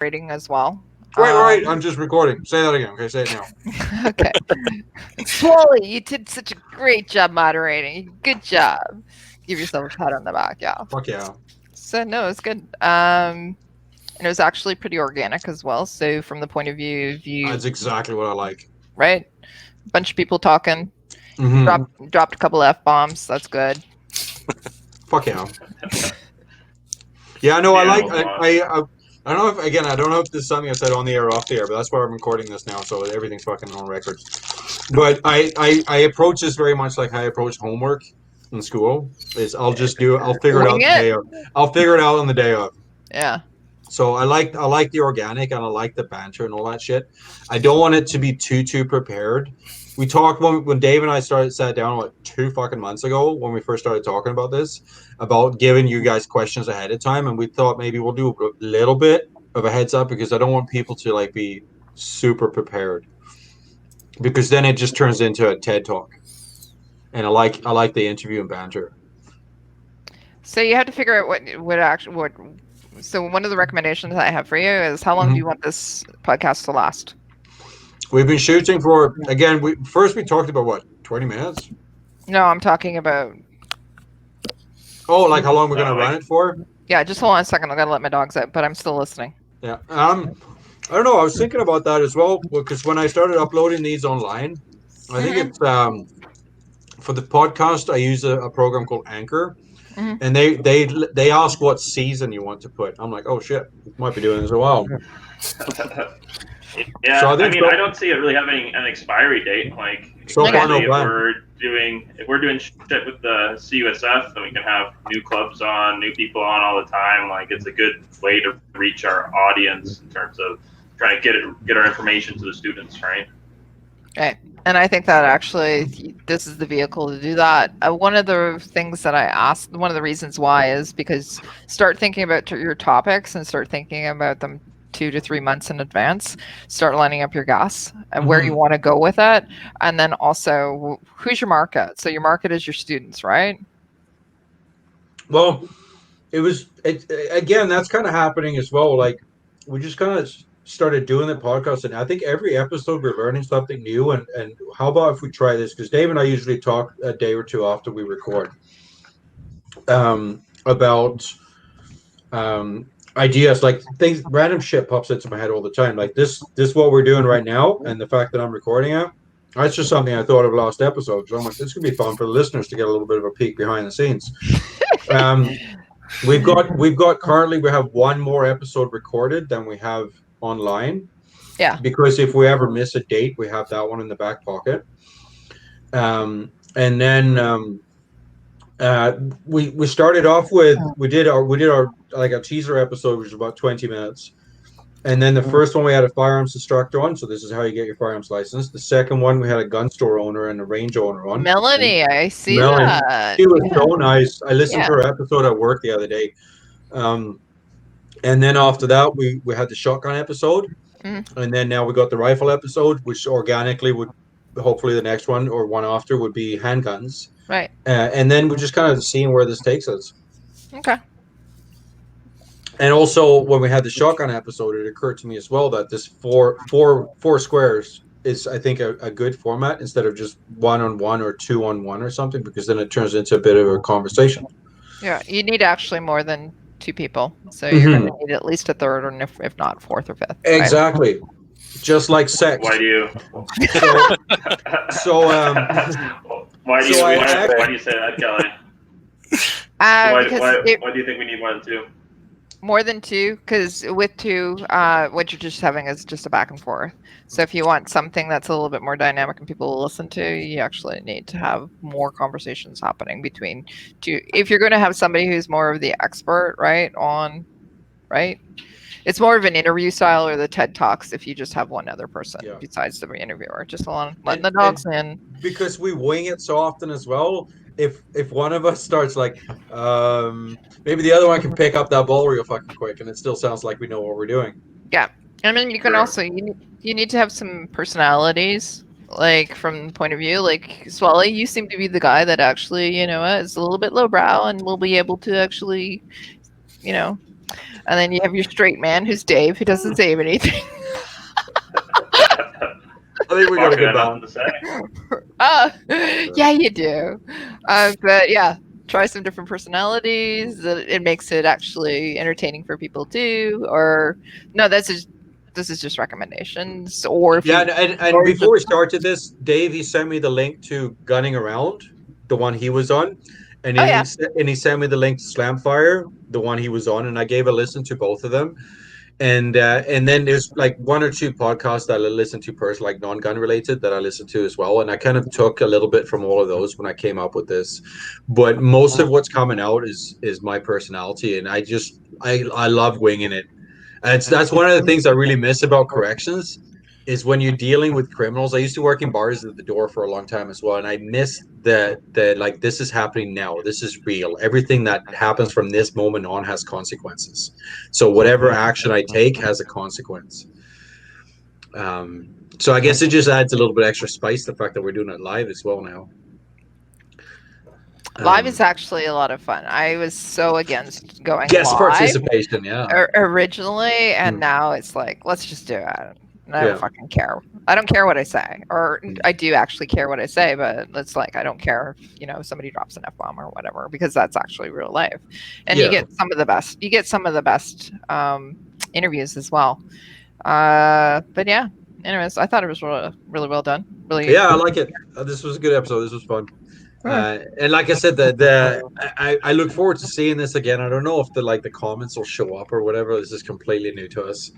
moderating as well. Right. I'm just recording. Say that again. Okay, say it now. Okay. Swally, you did such a great job moderating. Good job. Give yourself a pat on the back. Yeah. Fuck yeah. So no, it's good. And it was actually pretty organic as well. So from the point of view of you, That's exactly what I like. right? Bunch of people talking. Dropped a couple F-bombs. That's good. Fuck yeah. Yeah, no, I don't know if, again, I don't know if this is something I said on the air or off the air, but that's why I'm recording this now, so everything's fucking on record. But I approach this very much like how I approach homework in school. Is I'll figure it out the day of. I'll figure it out on the day of. Yeah. So I like the organic and I like the banter and all that shit. I don't want it to be too prepared. We talked when Dave and I sat down 2 fucking months ago when we first started talking about this, about giving you guys questions ahead of time, and we thought maybe we'll do a little bit of a heads up because I don't want people to like be super prepared, because then it just turns into a TED talk, and I like the interview and banter. So you have to figure out what. So one of the recommendations I have for you is how long do you want this podcast to last? We've been shooting for, again, we talked about 20 minutes? No, I'm talking about. Oh, like how long we're going to run it for? Yeah, just hold on a second. I got to let my dogs out, but I'm still listening. Yeah. I don't know. I was thinking about that as well, because when I started uploading these online, I think it's for the podcast, I use a program called Anchor, and they ask what season you want to put. I'm like, oh shit, might be doing this a while. Yeah, so I don't see it really having an expiry date. Like, so especially if we're doing shit with the CUSF, then we can have new clubs on, new people on all the time. Like, it's a good way to reach our audience in terms of trying to get our information to the students, right? Right. And I think that actually this is the vehicle to do that. One of the things that I asked, one of the reasons why is because start thinking about your topics and start thinking about them 2 to 3 months in advance. Start lining up your gas and where you want to go with it. And then also, who's your market? So your market is your students, right? Well, again, that's kind of happening as well. Like, we just kind of started doing the podcast, and I think every episode we're learning something new. And how about if we try this? Because Dave and I usually talk a day or two after we record about ideas, like things, random shit pops into my head all the time. Like this what we're doing right now, and the fact that I'm recording it. That's just something I thought of last episode. So I'm like, this could be fun for the listeners to get a little bit of a peek behind the scenes. We've got currently, we have one more episode recorded than we have online. Yeah. Because if we ever miss a date, we have that one in the back pocket. And then we started off with we did our like a teaser episode, which was about 20 minutes. And then the first one we had a firearms instructor on, so this is how you get your firearms license. The second one we had a gun store owner and a range owner on. Melanie, I see that. She was so nice. I listened to her episode at work the other day. And then after that we had the shotgun episode. And then now we got the rifle episode, which organically would hopefully the next one or one after would be handguns. Right. And then we're just kind of seeing where this takes us. Okay. And also, when we had the shotgun episode, it occurred to me as well that this four squares is, I think, a good format instead of just 1-on-1 or 2-on-1 or something, because then it turns into a bit of a conversation. Yeah, you need actually more than 2 people, so you're going to need at least a third, or if not 4th or 5th. Exactly, right? Just like sex. Why do you? Why do you say that, Kelly? Why do you think we need more than 2? More than 2, because with 2, what you're just having is just a back and forth. So if you want something that's a little bit more dynamic and people will listen to, you actually need to have more conversations happening between 2. If you're going to have somebody who's more of the expert, right? It's more of an interview style, or the TED Talks if you just have one other person besides the interviewer. Just letting the dogs in. Because we wing it so often as well. If one of us starts like, maybe the other one can pick up that ball real fucking quick, and it still sounds like we know what we're doing. Yeah, I mean, you can also you need to have some personalities, like from the point of view, like Swally, you seem to be the guy that actually, is a little bit lowbrow and will be able to actually, And then you have your straight man, who's Dave, who doesn't say anything. I think we got a good nothing balance. to say. Yeah, you do. But yeah, try some different personalities. It makes it actually entertaining for people too. Or no, this is just recommendations. Or if Yeah, you, and before we started this, Dave, he sent me the link to Gunning Around, the one he was on, and he sent me the link to Slamfire, the one he was on, and I gave a listen to both of them. And then there's like one or two podcasts that I listen to personally, like non-gun related, that I listen to as well. And I kind of took a little bit from all of those when I came up with this. But most of what's coming out is my personality, and I love winging it. And that's one of the things I really miss about corrections is when you're dealing with criminals. I used to work in bars at the door for a long time as well, and I miss that like this is happening now. This is real. Everything that happens from this moment on has consequences. So whatever action I take has a consequence. So I guess it just adds a little bit extra spice, the fact that we're doing it live as well now. Live is actually a lot of fun. I was so against going guest live participation, yeah. Originally, and now it's like, let's just do it. And I don't fucking care. I don't care what I say, or I do actually care what I say, but it's like I don't care if somebody drops an F-bomb or whatever, because that's actually real life, and you get some of the best. You get some of the best interviews as well. But yeah. Anyways, I thought it was really, really well done. Really. Yeah, I like it. This was a good episode. This was fun. And like I said, I look forward to seeing this again. I don't know if the comments will show up or whatever. This is completely new to us,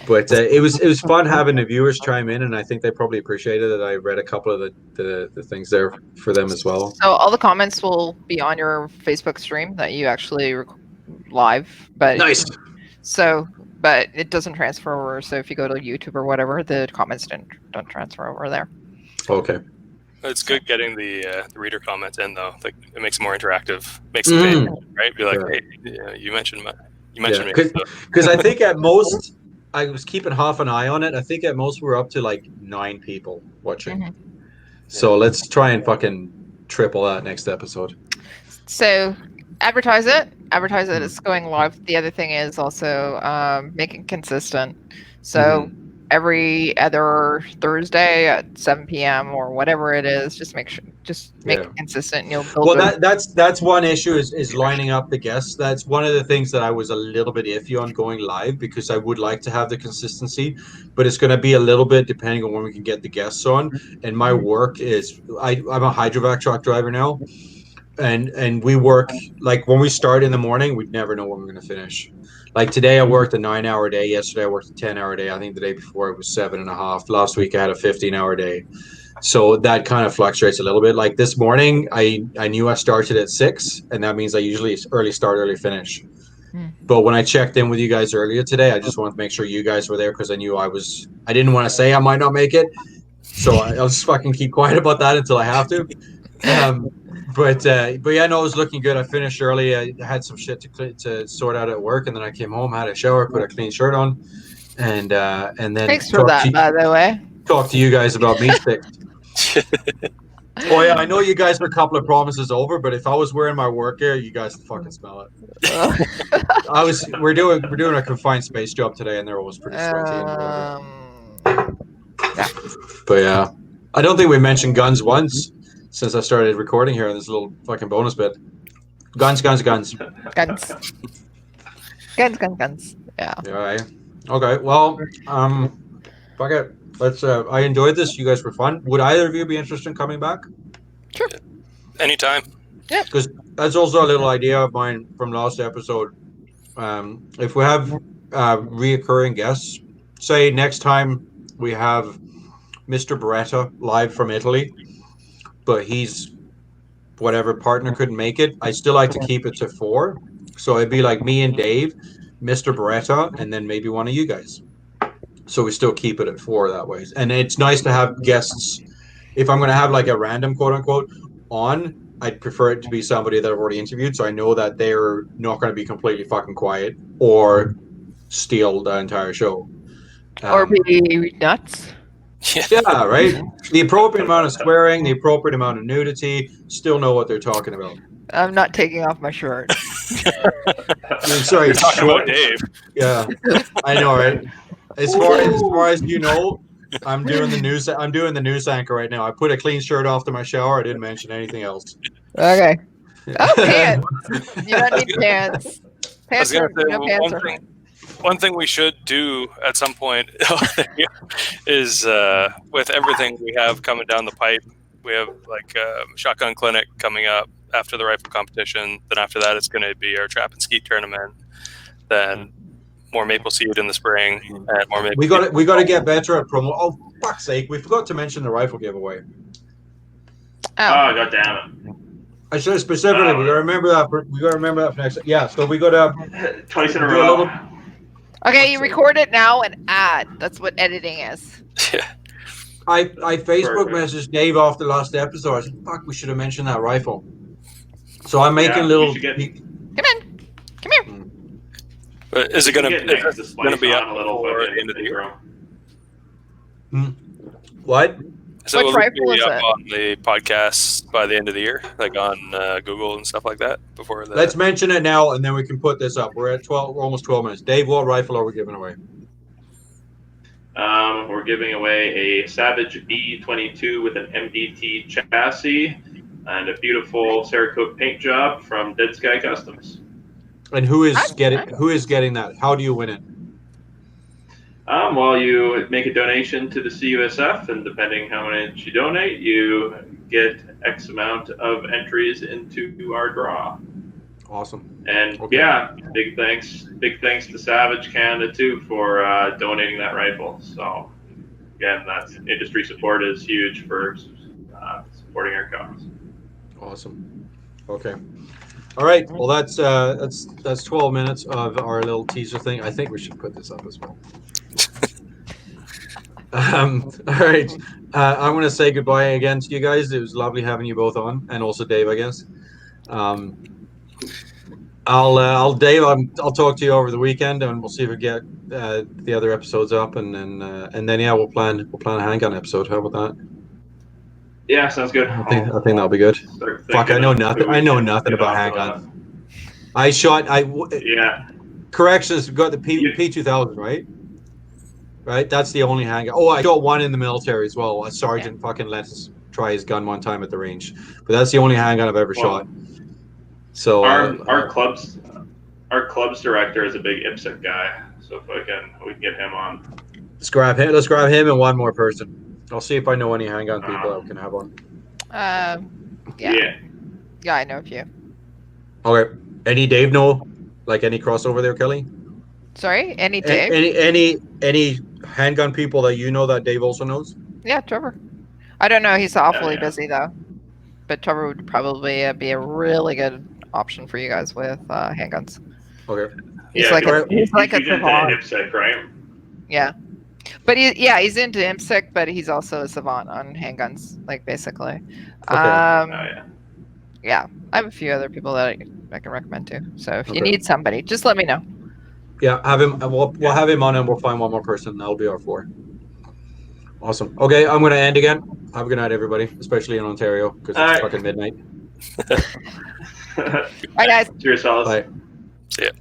but it was fun having the viewers chime in, and I think they probably appreciated it. I read a couple of the things there for them as well. So all the comments will be on your Facebook stream that you actually live, but nice. But it doesn't transfer over. So if you go to YouTube or whatever, the comments don't transfer over there. Okay. It's good getting the reader comments in, though. Like, it makes it more interactive, makes it pay, right? Be like, hey, you mentioned me. Because I think at most, I was keeping half an eye on it. I think at most we're up to like 9 people watching. So let's try and fucking triple that next episode. So advertise it. It's going live. The other thing is also making consistent. So every other Thursday at 7 p.m. or whatever it is, just make it consistent, and you'll build. Well, that's one issue is lining up the guests. That's one of the things that I was a little bit iffy on going live, because I would like to have the consistency, but it's going to be a little bit depending on when we can get the guests on. And my work is I'm a hydrovac truck driver now, and we work, like, when we start in the morning, we never know when we're going to finish. Like today, I worked a 9-hour day. Yesterday, I worked a 10-hour day. I think the day before it was 7.5. Last week, I had a 15-hour day. So that kind of fluctuates a little bit. Like this morning, I knew I started at 6, and that means I usually early start, early finish. But when I checked in with you guys earlier today, I just wanted to make sure you guys were there, because I knew I didn't want to say I might not make it. So I'll just fucking keep quiet about that until I have to. But yeah, no, it was looking good. I finished early. I had some shit to sort out at work, and then I came home, had a shower, put a clean shirt on, and then thanks for that, by the way. Talk to you guys about meat sticks. Oh yeah, I know you guys are a couple of promises over, but if I was wearing my work gear, you guys would fucking smell it. We're doing a confined space job today, and they're always pretty sweaty and whatever. Yeah. But yeah, I don't think we mentioned guns once since I started recording here on this little fucking bonus bit. Guns. Guns. Yeah. All right. Okay. Well, fuck it. Let's. I enjoyed this. You guys were fun. Would either of you be interested in coming back? Sure. Anytime. Yeah. Because that's also a little idea of mine from last episode. If we have reoccurring guests, say next time we have Mr. Beretta live from Italy, but he's whatever partner couldn't make it, I still like to keep it to 4. So it'd be like me and Dave, Mr. Beretta, and then maybe one of you guys. So we still keep it at 4 that way. And it's nice to have guests. If I'm going to have like a random quote unquote on, I'd prefer it to be somebody that I've already interviewed, so I know that they're not going to be completely fucking quiet or steal the entire show. Or be nuts. Yeah, right? The appropriate amount of swearing, the appropriate amount of nudity, still know what they're talking about. I'm not taking off my shirt. Sorry, You're talking short. about Dave. Yeah, I know, right? As far as you know, I'm doing the news. I'm doing the news anchor right now. I put a clean shirt after my shower. I didn't mention anything else. Okay. Oh, pants. You don't need pants. I was Pants gonna are, say, no pants are fine. one thing we should do at some point is with everything we have coming down the pipe, we have like shotgun clinic coming up after the rifle competition. Then after that, it's going to be our trap and skeet tournament. Then more maple seed in the spring, and more maple. We got to get better at promo. Oh, fuck's sake! We forgot to mention the rifle giveaway. Oh, god damn it! I should have specifically. We got to remember that. We got to remember that for next. Yeah, so we got to twice in a row. Okay, you record it now and add. That's what editing is. Yeah. I Facebook messaged Dave after the last episode. I said, "Fuck, we should have mentioned that rifle." So I'm making little. Come in. Come here. But is it going to be up a little before the end of the year? What? So Which rifle is up it? on the podcast by the end of the year, like on Google and stuff like that. Before the... Let's mention it now, and then we can put this up. We're at 12. We're almost 12 minutes. Dave, what rifle are we giving away? We're giving away a Savage B22 with an MDT chassis and a beautiful Cerakote paint job from Dead Sky Customs. And who is getting that? How do you win it? Well, you make a donation to the CUSF, and depending how much you donate, you get X amount of entries into our draw. Awesome. And yeah, big thanks to Savage Canada too for donating that rifle. So again, that industry support is huge for supporting our cause. Awesome. Okay. All right. Well, that's 12 minutes of our little teaser thing. I think we should put this up as well. All right. I'm going to say goodbye again to you guys. It was lovely having you both on, and also Dave, I guess. I'll talk to you over the weekend, and we'll see if we get the other episodes up, and then yeah, we'll plan a handgun episode. How about that? Yeah, sounds good. I think that'll be good. Fuck, I know nothing. I know nothing about handguns. Corrections. We got the P2000, right? Right, that's the only handgun. Oh, I got one in the military as well. A sergeant fucking let us try his gun one time at the range, but that's the only handgun I've ever shot. So our club's director is a big IPSC guy, so if we can get him on. Let's grab him and one more person. I'll see if I know any handgun people I can have on. Yeah, I know a few. Okay, any Dave know? Like any crossover there, Kelly? Sorry, any Dave? Any handgun people that you know that Dave also knows? Yeah, Trevor. I don't know. He's awfully busy though, but Trevor would probably be a really good option for you guys with handguns. Okay. He's like a savant. IPSC, right? Yeah, but he's into IPSC, but he's also a savant on handguns, like basically. Okay. Yeah, I have a few other people that I can recommend too. So if you need somebody, just let me know. Yeah, have him. We'll have him on, and we'll find one more person. That'll be our 4. Awesome. Okay, I'm going to end again. Have a good night, everybody, especially in Ontario because it's fucking midnight. Bye, guys. Cheers, fellas. Bye. See ya.